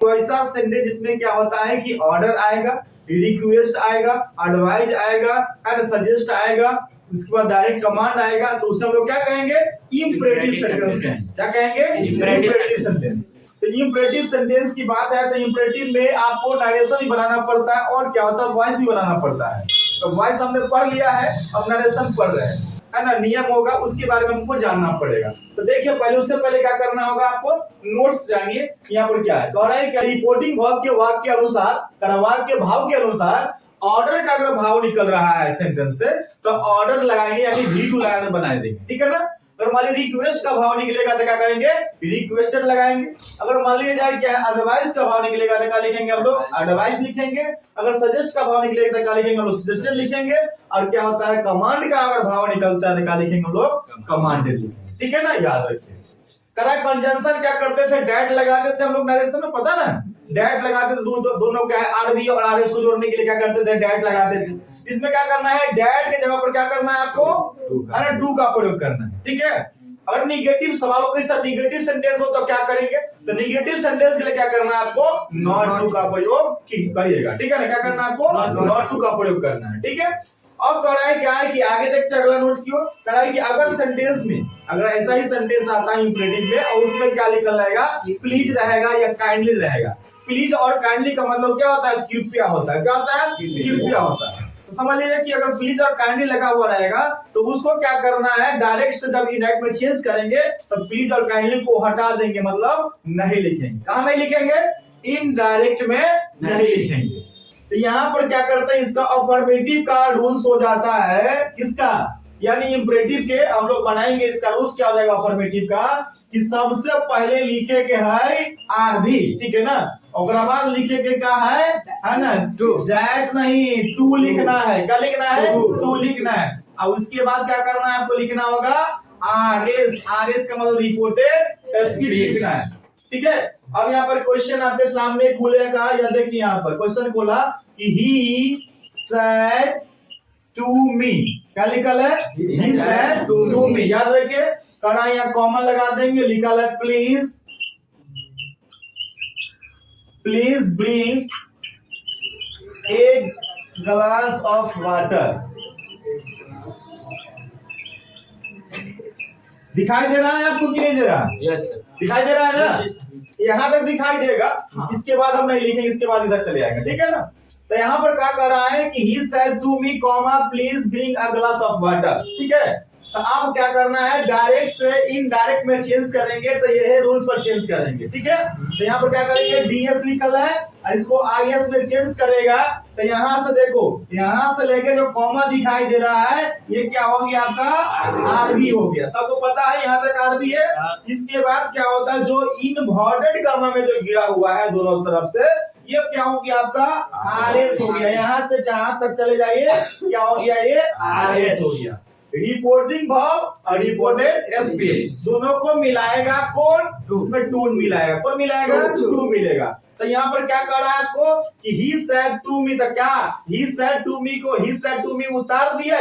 तो ऐसा सेंटेंस जिसमें क्या होता है कि ऑर्डर आएगा, रिक्वेस्ट आएगा, एडवाइज आएगा एंड सजेस्ट आएगा, उसके बाद डायरेक्ट कमांड आएगा, तो उसे हम लोग क्या कहेंगे? इंपरेटिव सेंटेंस कहेंगे। क्या कहेंगे? Imperative sentence. तो इंपरेटिव सेंटेंस की बात है तो इंपरेटिव में आपको नरेशन भी बनाना पड़ता है और क्या होता है वॉइस भी बनाना पड़ता है। तो वॉइस हमने पढ़ लिया है, अब नरेशन पढ़ रहे हैं, है ना? नियम होगा, उसके बारे में हमको जानना पड़ेगा। तो देखिए पहले, उससे पहले क्या करना होगा आपको? नोट्स जानिए। यहाँ पर क्या है? कह रहा है कि रिपोर्टिंग वर्ब के वाक्य के अनुसार, वाक्य के भाव के अनुसार ऑर्डर का अगर भाव निकल रहा है सेंटेंस से तो ऑर्डर लगाएंगे, यानी V2 लगाकर बना देंगे। ठीक है ना? अगर मान लीजिए रिक्वेस्ट का भाव निकलेगा तो क्या करेंगे? रिक्वेस्टेड लगाएंगे। अगर मान लीजिए जाए क्या एडवाइस का भाव निकलेगा तो क्या लिखेंगे हम लोग? एडवाइस लिखेंगे। अगर सजेस्ट का भाव निकलेगा तो क्या लिखेंगे हम लोग? सजेस्टेड लिखेंगे। और क्या होता है? कमांड का अगर भाव निकलता है तो क्या लिखेंगे हम लोग? कमांडेड लिखेंगे। ठीक है ना? याद रखिए। करा कंजंक्शन क्या करते थे? डैट लगा देते हम लोग नरेशन में, पता ना? डैट लगाते थे, दोनों क्या है? आरबी और आरएस को जोड़ने के लिए क्या करते थे? डैट लगाते थे। इसमें क्या करना है? डैट के जगह पर क्या करना है आपको? है ना? टू का प्रयोग करना है। ठीक है? अगर निगेटिव सवालों के साथ निगेटिव सेंटेंस हो तो क्या करेंगे? तो निगेटिव सेंटेंस के लिए क्या करना है आपको? नॉट टू का प्रयोग करिएगा। ठीक है ना? क्या करना है आपको? नॉट टू का प्रयोग करना है। ठीक है? अब कह रहा है क्या है कि आगे देखते हैं अगला नोट की ओर। कह रहा है कि अगर सेंटेंस में अगर ऐसा ही सेंटेंस आता है इंपरेटिव में और उसमें क्या निकल रहेगा? प्लीज रहेगा या काइंडली रहेगा। प्लीज और काइंडली का मतलब क्या होता है? कृपया होता है। क्या होता है? कृपया होता है। तो समझ लीजिए कि अगर प्लीज और काइंडली लगा हुआ रहेगा तो उसको क्या करना है? डायरेक्ट से जब इनडायरेक्ट में चेंज करेंगे तो प्लीज और काइंडली को हटा देंगे, मतलब नहीं लिखेंगे। कहां नहीं लिखेंगे? इनडायरेक्ट में नहीं लिखेंगे। तो यहाँ पर क्या करते हैं? इसका अफर्मेटिव का रूल्स हो जाता है। किसका? यानी इंपरेटिव के हम लोग बनाएंगे। इसका रूल्स क्या हो जाएगा अफर्मेटिव का? कि सबसे पहले लिखे के है आरबी। ठीक है ना? और बाद लिखे के क्या है ना? टू। दैट नहीं, टू लिखना है। क्या लिखना है? टू लिखना है। और उसके बाद क्या करना है? आपको लिखना होगा आरएस। आरएस का मतलब रिपोर्टेड स्पीच लिखना है। ठीक है? अब यहाँ पर क्वेश्चन आपके सामने खुलेगा। या देखिए यहाँ पर क्वेश्चन खोला कि ही सेड टू मी। क्या लिखल है? He said to me. याद रखिए, करा यहाँ कॉमन लगा देंगे, लिखल है please bring a glass of water. दिखाई दे रहा है आपको कि नहीं दे रहा? Yes sir. दिखाई दे रहा है ना? यहाँ तक दिखाई देगा। इसके बाद हम नहीं लिखेंगे, इसके बाद इधर चले आएंगे। ठीक है ना? तो यहाँ पर क्या कर रहा है कि he said to me, please bring a glass of water. ठीक है? तो अब क्या करना है? डायरेक्ट से इनडायरेक्ट में चेंज करेंगे, तो ये है रूल्स पर चेंज करेंगे। ठीक है? तो यहाँ पर क्या करेंगे? डीएस निकल है, इसको आईएस में चेंज करेगा। तो यहाँ से देखो, यहाँ से लेके जो कॉमा दिखाई दे रहा है ये क्या हो गया? आपका आरबी हो गया। सबको पता है यहाँ तक आरबी है। इसके बाद क्या होता है? जो इनवर्टेड कॉमा में जो गिरा हुआ है दोनों तरफ से, ये क्या हो गया? आपका आरएस हो गया। यहाँ से जहां तक चले जाइए क्या हो गया? ये आरएस हो गया। रिपोर्टिंग वर्ब और रिपोर्टेड स्पीच दोनों को मिलाएगा कौन? उसमें टू मिलाएगा। कौन मिलाएगा? टू मिलेगा। तो यहाँ पर क्या कर रहा है आपको कि he said to me, तो क्या he said to me को he said to me उतार दिया?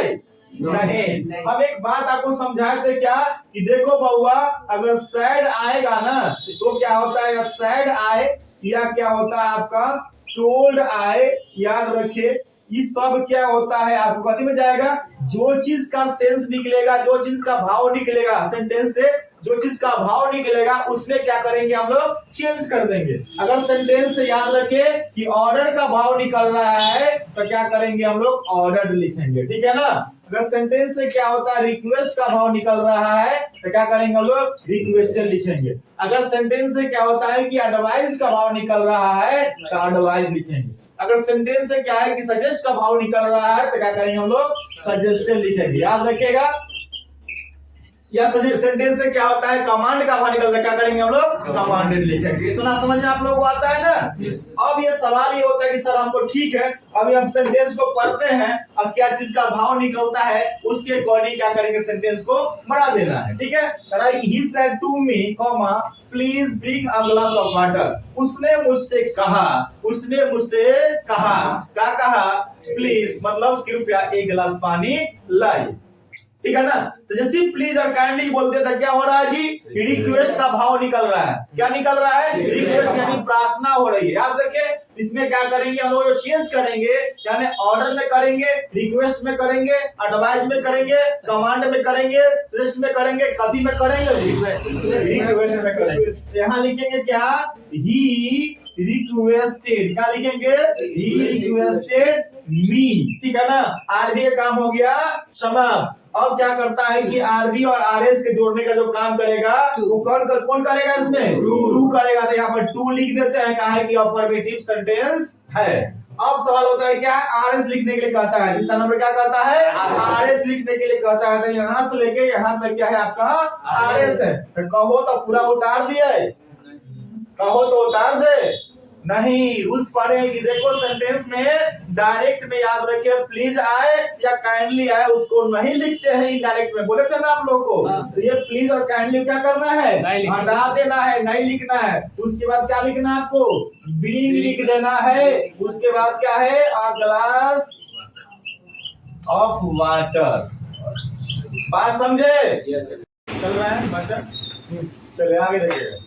नहीं। अब एक बात आपको समझाए थे क्या कि देखो बउआ, अगर सैड आएगा ना तो क्या होता है? सैड आए या क्या होता है आपका टोल्ड आए, याद रखिए ये सब क्या होता है? आपको कथी में जाएगा? जो चीज का सेंस निकलेगा, जो चीज का भाव निकलेगा सेंटेंस से, जो चीज का भाव निकलेगा उसमें क्या करेंगे हम लोग? चेंज कर देंगे। अगर सेंटेंस से याद रखे कि ऑर्डर का भाव निकल रहा है तो क्या करेंगे हम लोग? ऑर्डर्ड लिखेंगे। ठीक है ना? अगर सेंटेंस से क्या होता है? रिक्वेस्ट का भाव निकल रहा है तो क्या करेंगे हम लोग? रिक्वेस्टेड लिखेंगे। अगर सेंटेंस से क्या होता है कि एडवाइस का भाव निकल रहा है तो एडवाइस लिखेंगे। अगर सेंटेंस से क्या है कि सजेस्ट का भाव निकल रहा है तो क्या करेंगे हम लोग? सजेस्टेड लिखेंगे। याद रखिएगा। या सेंटेंस से क्या होता है? कमांड का भाव निकलता है, क्या करेंगे हम लोग? कमांडेड लिखेंगे। इतना समझ में आप लोगों को आता है ना? अब ये सवाल ये होता है कि सर हमको ठीक है, अभी हम सेंटेंस को पढ़ते हैं, अब क्या चीज का भाव निकलता है उसके अकॉर्डिंग क्या करेंगे? सेंटेंस को बढ़ा देना है। ठीक है? he said to me, please bring a glass of water. उसने मुझसे कहा, उसने मुझसे कहा, क्या कहा? प्लीज मतलब कृपया एक गिलास पानी लाइए। ठीक है ना। तो जैसे प्लीज और काइंडली बोलते थे, क्या हो रहा है जी, रिक्वेस्ट का भाव निकल रहा है। क्या निकल रहा है? रिक्वेस्ट यानी प्रार्थना हो रही है। याद रखिए, इसमें क्या करेंगे हम लोग, जो चेंज करेंगे यानी ऑर्डर में करेंगे, रिक्वेस्ट में करेंगे, एडवाइस में करेंगे, कमांड में करेंगे, सजेस्ट में करेंगे, कभी में करेंगे जी, रिक्वेस्ट में करेंगे। यहाँ लिखेंगे क्या, ही रिक्वेस्टेड, क्या लिखेंगे, ही रिक्वेस्टेड मी, ठीक है ना। आरबी का काम हो गया समाप्त। अब क्या करता है कि आरबी और आरएस के जोड़ने का जो काम करेगा वो कौन करेगा, इसमें टू करेगा। तो यहाँ पर टू लिख देते हैं, कहा है कि अफर्मेटिव सेंटेंस है। अब सवाल होता है क्या, आरएस लिखने के लिए कहता है, इसका नंबर क्या कहता है, आरएस लिखने के लिए कहता है। तो यहाँ से लेके यहाँ तक क्या है आपका आरएस है। तो कहो तो पूरा उतार दिया, कहो तो उतार दे, नहीं। रूल्स पढ़े हैं कि देखो सेंटेंस में डायरेक्ट में याद रखिए, प्लीज आए या काइंडली आए उसको नहीं लिखते हैं इनडायरेक्ट में, बोले थे ना आप लोग को। तो ये प्लीज और काइंडली क्या करना है, हटा देना है, नहीं लिखना है। उसके बाद क्या लिखना है आपको, ब्रिंग लिख देना है। उसके बाद क्या है, अ ग्लास ऑफ वाटर। बात समझे? चल रहा है बच्चा, चलिए आगे देखिए।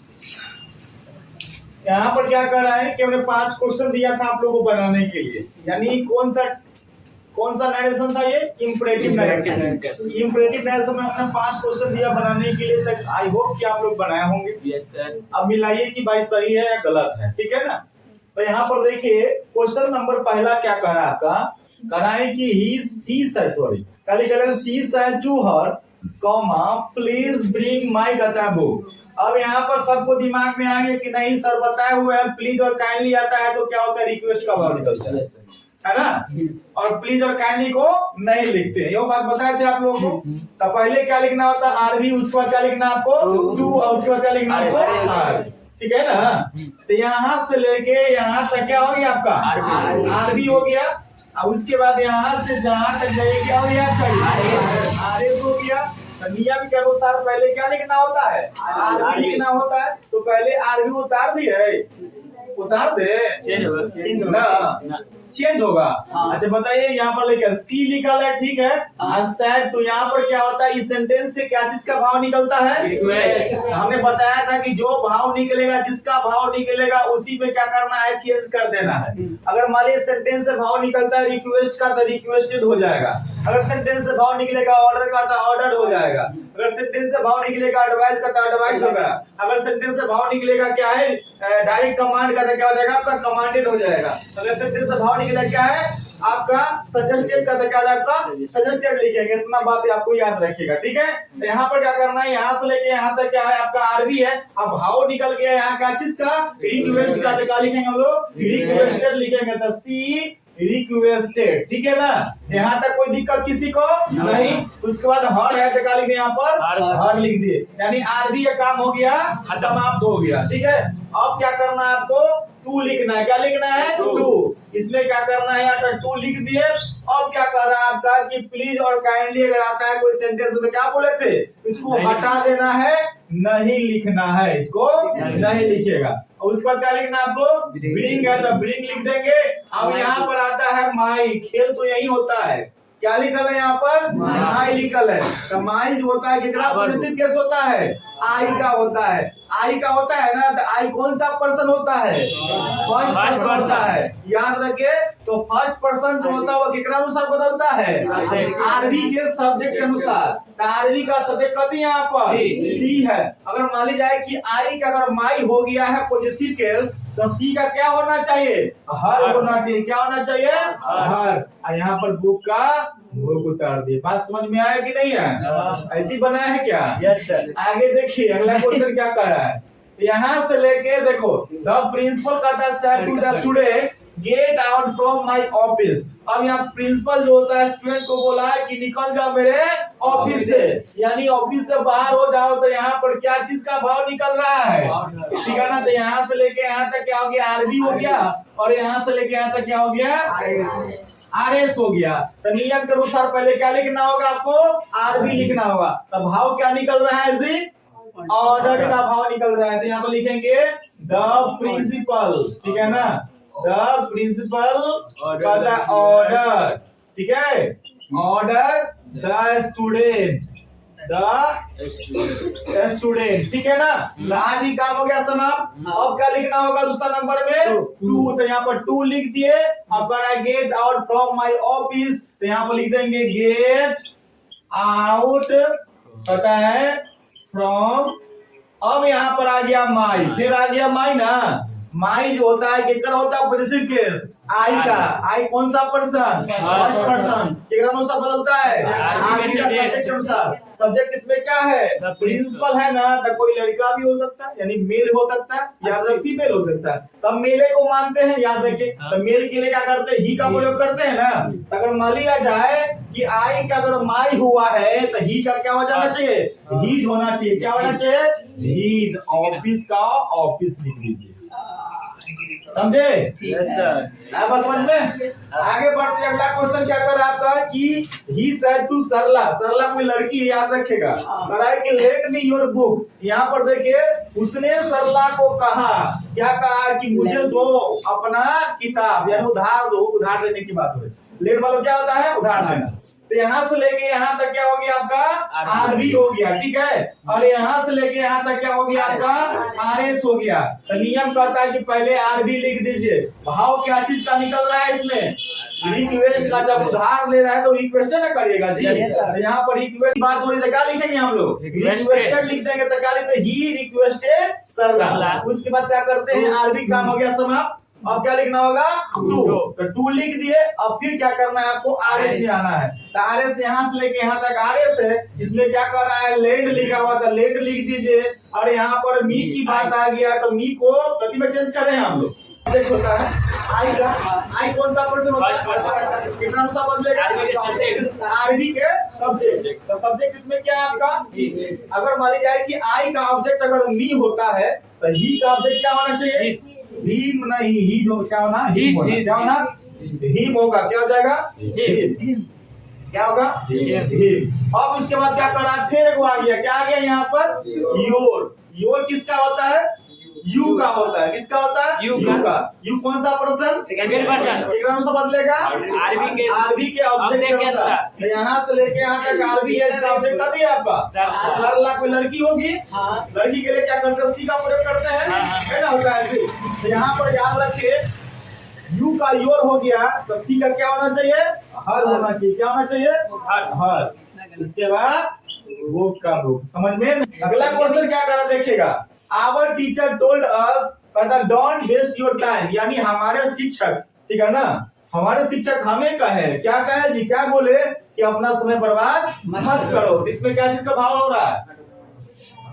यहाँ पर क्या कर रहा है कि हमने 5 क्वेश्चन दिया था आप लोगों को बनाने के लिए, यानी कौन सा नरेशन था ये, इंपरेटिव नरेशन। इंपरेटिव नरेशन में हमने 5 क्वेश्चन दिया बनाने के लिए, तक आई होप कि आप लोग बनाए होंगे। Yes sir. अब मिलाइए कि भाई सही है या गलत है, ठीक है ना। तो यहाँ पर देखिए क्वेश्चन नंबर पहला क्या कर रहा है आपका, कह रहा है कि she said to her, please bring my book. अब यहाँ पर सबको दिमाग में आ गया कि नहीं सर बताए हुए हैं, प्लीज और काइंडली आता है तो क्या होता है, रिक्वेस्ट का भाव निकलता है ना। और प्लीज और काइंडली को नहीं लिखते, ये बात बताए थे आप लोगों को। तो पहले क्या लिखना होता है, आरबी, उसके बाद क्या लिखना आपको, टू, और उसके बाद क्या लिखना आपको, आर, ठीक है ना। तो यहाँ से लेके यहाँ तक क्या हो गया आपका, आरबी हो गया। अब उसके बाद यहाँ से जहाँ तक जाइए क्या हो गया, आरएस हो गया। नियम के अनुसार पहले क्या लिखना होता है, आरबी लिखना होता है। तो पहले आरबी उतार दिए, उतार दे, चेंज होगा। अच्छा बताइए, यहाँ पर लेकर सी लिखा है, ठीक है। और सैड, तो यहाँ पर क्या होता है, इस सेंटेंस से क्या चीज का भाव निकलता है, रिक्वेस्ट। हमने बताया था कि जो भाव निकलेगा, जिसका भाव निकलेगा उसी पे क्या करना है, चेंज कर देना है। अगर मान लीजिए सेंटेंस से भाव निकलता है रिक्वेस्ट का तो रिक्वेस्टेड हो जाएगा। अगर सेंटेंस से भाव निकलेगा ऑर्डर का तो ऑर्डर्ड हो जाएगा। अगर सेंटेंस से भाव निकलेगा एडवाइस का तो एडवाइस होगा। अगर सेंटेंस से भाव निकलेगा क्या है, डायरेक्ट कमांड का तो क्या हो जाएगा, आपका कमांडेड हो जाएगा। अगर सेंटेंस से भाव निकलेगा क्या है आपका, सजेस्टेड का तो क्या आपका सजेस्टेड लिखेंगे। इतना बात आपको याद रखिएगा, ठीक है। तो यहाँ पर क्या करना है, यहाँ से लेके यहाँ तक क्या है आपका आरबी है। अब भाव निकल गया यहाँ क्या चीज का, रिक्वेस्ट का, तो क्या लिखेंगे हम लोग, रिक्वेस्टेड लिखेंगे। तो सी रिक्वेस्टेड, ठीक है ना। यहाँ तक कोई दिक्कत किसी को नहीं। उसके बाद हर है तो क्या लिख दिए यहाँ पर, हर लिख दिए, यानी आरबी का काम हो गया, समाप्त हो गया, ठीक है। अब क्या करना है आपको, टू लिखना है। क्या लिखना है, टू। इसमें क्या करना है, यहाँ टू लिख दिए। अब क्या कर रहा है आपका कि प्लीज और काइंडली अगर आता है कोई सेंटेंस में तो क्या बोले थे, इसको हटा देना है, नहीं लिखना है, इसको नहीं लिखेगा। और उसके बाद क्या लिखना आपको, ब्रिंग है तो ब्रिंग लिख देंगे। अब यहाँ पर आता है माई, खेल तो यही होता है, क्या लिखल है यहाँ पर, माई लिखल है। तो माई जो होता है कितना पॉजिटिव केस होता है, आई का होता है, आई का होता है ना। तो आई कौन सा पर्सन होता है, फर्स्ट पर्सन होता है, याद रखे। तो फर्स्ट पर्सन जो होता है वो कितना अनुसार बदलता है, आरबी के सब्जेक्ट के अनुसार। तो आरबी का सब्जेक्ट कथी है यहाँ पर, सी है। अगर मान ली जाए कि आई का अगर माई हो गया है पॉजिटिव केस, तो सी का क्या होना चाहिए, हर होना चाहिए। क्या होना चाहिए, हर। यहाँ पर बुक का बुक उतार दिए। बात समझ में आया कि नहीं है, ऐसी बनाया है क्या, यस सर। आगे देखिए अगला क्वेश्चन क्या कर रहा है, यहाँ से लेके देखो, द प्रिंसिपल कहता है said to the student get out from my office. अब यहाँ प्रिंसिपल जो होता है स्टूडेंट को बोला है कि निकल जाओ मेरे ऑफिस से, यानी ऑफिस से बाहर हो जाओ। तो यहाँ पर क्या चीज का भाव निकल रहा है, ठीक है ना। तो यहाँ से लेके यहाँ तक क्या हो गया, आरबी हो गया। और यहाँ से लेके यहाँ तक क्या हो गया, आरएस हो गया। तो नियम के अनुसार पहले क्या लिखना होगा आपको, आरबी लिखना होगा। तो भाव क्या निकल रहा है जी, ऑर्डर का भाव निकल रहा है। तो यहाँ पर लिखेंगे द प्रिंसिपल, ठीक है ना, द प्रिंसिपल का ऑर्डर, ठीक है। ऑर्डर द स्टूडेंट, स्टूडेंट, ठीक है ना। आज भी काम हो गया समाप्त। अब क्या लिखना होगा दूसरा नंबर में? 2। तो यहाँ पर 2 लिख दिए। अब कह रहा है gate out from my office, तो यहाँ पर लिख देंगे गेट आउट, पता है फ्रॉम। अब यहाँ पर आ गया माई, फिर आ गया माई ना। माई जो होता है केकर होता है पॉजिटिव केस, आई का। आई कौन सा पर्सन? First person. केकर अनुसार बदलता है? आरबी का सब्जेक्ट अनुसार। सब्जेक्ट इसमें क्या है? प्रिंसिपल है ना, तो कोई लड़का भी हो सकता है, यानी मेल हो सकता है या फिर फीमेल हो सकता है। तब मेले को मानते हैं, याद रखिए। तो मेल के लिए क्या करते हैं? ही का प्रयोग करते हैं ना। अगर मान लिया जाए कि आई का अगर माई हुआ है तो ही का क्या हो जाना चाहिए? हीज होना चाहिए। क्या होना चाहिए? हीज। ऑफिस का ऑफिस लिख लीजिए, समझे? Yes sir. बस समझ में। आगे बढ़ते अगला क्वेश्चन क्या कर रहा था कि ही सेड टू सरला, सरला कोई लड़की है, याद रखेगा। कह रहा है कि लेट मी योर बुक। यहाँ पर देखिए उसने सरला को कहा, क्या कहा? कि मुझे दो अपना किताब, यानी उधार दो। उधार लेने की बात हो रही। लेट मतलब क्या होता है? उधार लेना। तो यहाँ से लेके यहाँ तक क्या हो गया आपका? आरबी हो गया, ठीक है। और यहाँ से लेके यहाँ तक क्या हो गया आपका? आरएस हो गया। तो नियम कहता है कि पहले आरबी लिख दीजिए। भाव क्या चीज का निकल रहा है इसमें? रिक्वेस्ट का। जब उधार ले रहा है तो रिक्वेस्ट ना करिएगा जी। तो यहाँ पर रिक्वेस्ट बात हो रही है, क्या लिखेंगे हम लोग? रिक्वेस्टेड लिख देंगे। तो क्या लिखते हैं? ही रिक्वेस्टेड सरला। उसके बाद क्या करते हैं? आरबी काम हो गया समाप्त। अब क्या लिखना होगा? 2। तो 2 लिख दिए। अब फिर क्या करना है आपको? आरएस से आना है। तो आरएस यहाँ से लेके यहाँ तक आरएस है। इसमें क्या कर रहा है? लेट लिखा हुआ था, लेट लिख दीजिए। और यहाँ पर मी की बात आ गया तो मी को गति में चेंज कर रहे हैं हम लोग। सब्जेक्ट होता है आई का। आई कौन सा पर्सन होता है? कितना अनुसार बदलेगा? आरबी के सब्जेक्ट। तो सब्जेक्ट इसमें क्या है आपका? अगर मान ली जाए कि आई का ऑब्जेक्ट अगर मी होता है तो ही का ऑब्जेक्ट क्या होना चाहिए? हिम नहीं, ही जो क्या होना? हिम होना। क्या होना? हिम होगा। क्या हो जाएगा? हिम। क्या होगा? हिम। अब उसके बाद क्या कर रहा है? फिर एक आ गया, क्या आ गया यहाँ पर? योर। योर किसका होता है? यू का होता है। किसका होता है? यू का। यू कौन सा पर्सन? Second person. कितना अनुसार बदलेगा? आरबी के ऑब्जेक्ट के अनुसार। तो यहाँ से लेके यहाँ तक आरबी है, इसका ऑब्जेक्ट कर दिया आपका। सरला कोई लड़की होगी, लड़की के लिए क्या करते हैं? सी का प्रयोग करते हैं, है ना, होता है सी। तो यहाँ पर याद रखिए यू का योर हो गया तो सी का क्या होना चाहिए? हर होना चाहिए। क्या होना चाहिए? हर। इसके बाद बुक का बुक। समझ में? अगला क्वेश्चन क्या करा देखिएगा। Our teacher told us don't waste your time, यानी हमारे शिक्षक, ठीक है ना, हमारे शिक्षक हमें कहे, क्या कहे जी? क्या बोले? कि अपना समय बर्बाद मत करो। इसमें क्या चीज का भाव हो रहा है?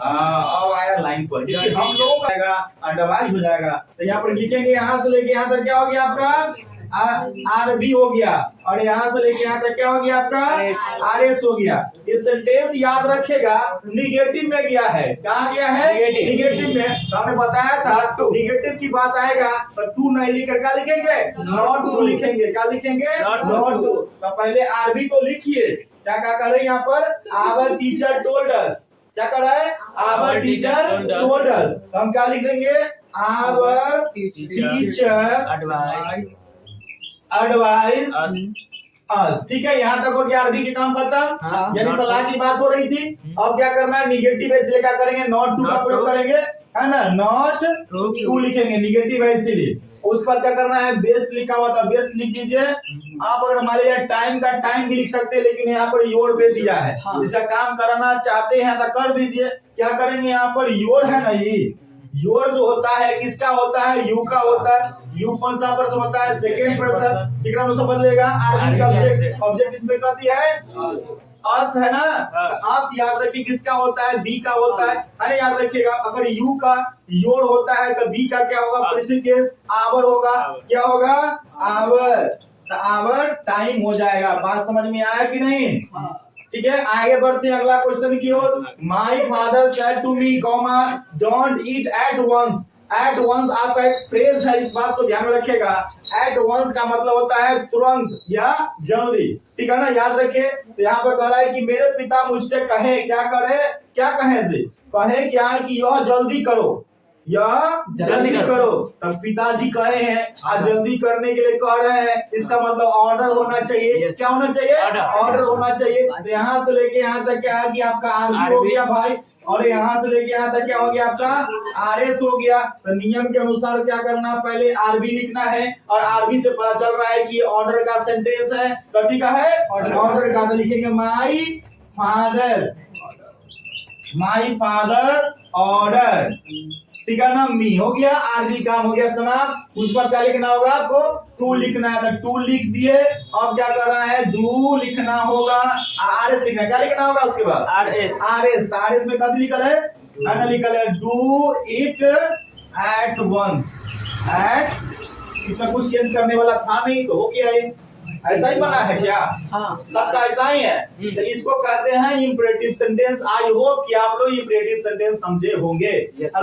अब आया लाइन पर, क्योंकि हम लोगों का आएगा अंडरलाइन हो जाएगा। तो यहाँ पर लिखेंगे यहाँ से लेके यहाँ तक क्या हो गया आपका? आरबी हो गया। और यहाँ से लेके यहाँ तक क्या हो गया आपका? आरएस हो गया। ये सेंटेंस याद रखेगा निगेटिव में गया है। कहाँ गया है? निगेटिव में। तो हमने बताया था निगेटिव की बात आएगा तो 2 नहीं लिखकर क्या लिखेंगे? नॉट 2 लिखेंगे। क्या लिखेंगे? नॉट 2। तो पहले आरबी को लिखिए। क्या क्या कर रहे हैं यहाँ पर? Our teacher told us. क्या कर रहा है? Our teacher told us. हम क्या लिख देंगे? Our teacher advise us. ठीक है, यहाँ तक हो गया आरबी के काम खत्म। यानी सलाह की बात हो रही थी। अब क्या करना है? निगेटिव है इसलिए क्या करेंगे? नॉट 2 का प्रयोग करेंगे, है ना। नॉट 2 लिखेंगे, निगेटिव है इसीलिए। उस पर क्या करना है? बेस्ट लिखा हुआ था, बेस्ट लिख दीजिए। आप अगर मान लीजिए टाइम का टाइम भी लिख सकते हैं, लेकिन यहाँ पर योर पे दिया है। इसका काम कराना चाहते हैं तो कर दीजिए। क्या करेंगे? यहाँ पर योर है ना, ये योर जो होता है किसका होता है? यू का होता है। यू कौन सा पर्सन होता है? Second person. कितना अनुसार बदलेगा? आरबी का ऑब्जेक्ट। ऑब्जेक्ट इसमें क्या दिया है? अस है ना। अस याद रखिए किसका होता है? बी का होता है। अरे याद रखिएगा अगर यू का योर होता है तो बी का क्या होगा? प्रेजेंट केस आवर होगा। क्या होगा? आवर। तो आवर टाइम हो जाएगा। बात समझ में आया कि नहीं? ठीक है, आगे बढ़ते हैं अगला क्वेश्चन की ओर। My father said to me comma don't eat at once. At once आपका एक फ्रेज है, इस बात को ध्यान में रखिएगा। एट वंस का मतलब होता है तुरंत या जल्दी, ठीक है ना, याद रखिए। तो यहाँ पर कह रहा है कि मेरे पिता मुझसे कहे, क्या करे? क्या कहे से? कहे क्या? कि यह जल्दी करो। या जल्दी जल्दी करो। तब पिताजी कहे हैं आज जल्दी करने के लिए कह रहे हैं, इसका मतलब ऑर्डर होना चाहिए। Yes. क्या होना चाहिए? Order. ऑर्डर होना चाहिए। तो यहाँ से लेके यहाँ तक क्या है कि आपका आरबी हो गया भाई, और यहाँ से लेके यहाँ तक क्या हो गया आपका आरएस हो गया। तो नियम के अनुसार क्या करना, पहले आरबी लिखना है, और आरबी से पता चल रहा है कि ऑर्डर का सेंटेंस है, कथी का है? ऑर्डर का। तो लिखेंगे माई फादर ऑर्डर, ठीक है ना, मी हो गया, आरबी काम हो गया समाप्त। उस पर क्या लिखना होगा आपको? टू लिखना है, तो टू लिख दिए। अब क्या कर रहा है? डू लिखना होगा, आरएस लिखना है। क्या लिखना होगा उसके बाद? RS आरएस में कद लिखल है ना, लिखल है do it at once. At इसमें कुछ चेंज करने वाला था नहीं, तो हो गया ये ऐसा ही बना है क्या? हाँ सबका ऐसा ही है। तो इसको कहते हैं इंपरेटिव सेंटेंस। आई होप कि आप लोग इंपरेटिव सेंटेंस समझे होंगे। Yes.